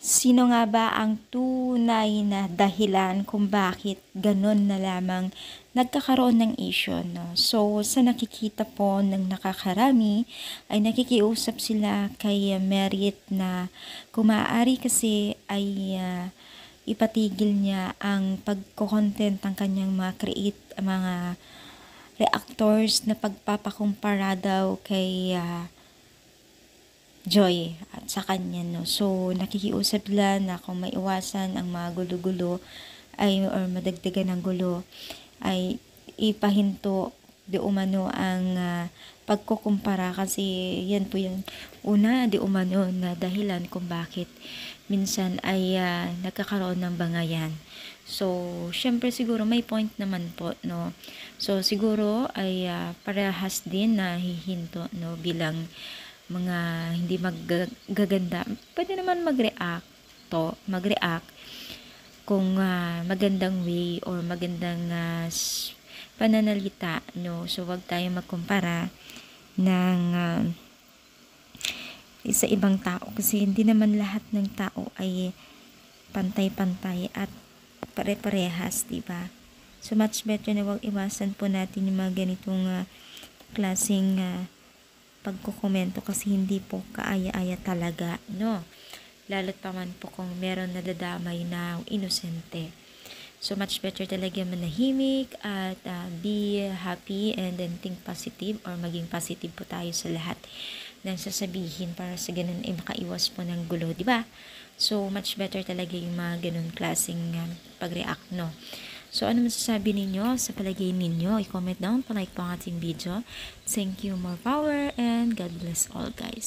Sino nga ba ang tunay na dahilan kung bakit ganun na lamang nagkakaroon ng issue, no? So, sa nakikita po ng nakakarami, ay nakikiusap sila kay Merit na kung maaari kasi ay ipatigil niya ang pagko-content ng kanyang mga reactors na pagpapakumpara daw kay Joy at sa kanya, no. So nakikiusap sila na kung maiwasan ang mga gulo-gulo ay or madagdagan ng gulo ay ipahinto di umano ang pagkukumpara, kasi yan po yung una di umano na dahilan kung bakit minsan ay nagkakaroon ng bangayan. So syempre siguro may point naman po, no. So siguro ay parehas din na hihinto, no, bilang mga hindi maggaganda. Pwede naman mag-react kung magandang way or magandang pananalita, no. So wag tayo magkumpara ng sa ibang tao, kasi hindi naman lahat ng tao ay pantay-pantay at pare-parehas, diba? So much better na wag iwasan po natin yung mga ganitong klaseng pagkukomento, kasi hindi po kaaya-aya talaga, no. Lalo't pa man po kung meron nadadamay na inosente. So much better talaga manahimik at be happy and then think positive, or maging positive po tayo sa lahat ng sasabihin, para sa ganun ay makaiwas po ng gulo, di ba? So much better talaga yung mga ganun klaseng pag-react, no. So ano masasabi ninyo sa palagay ninyo? I-comment down, palike po ang ating video. Thank you, more power, and God bless all, guys.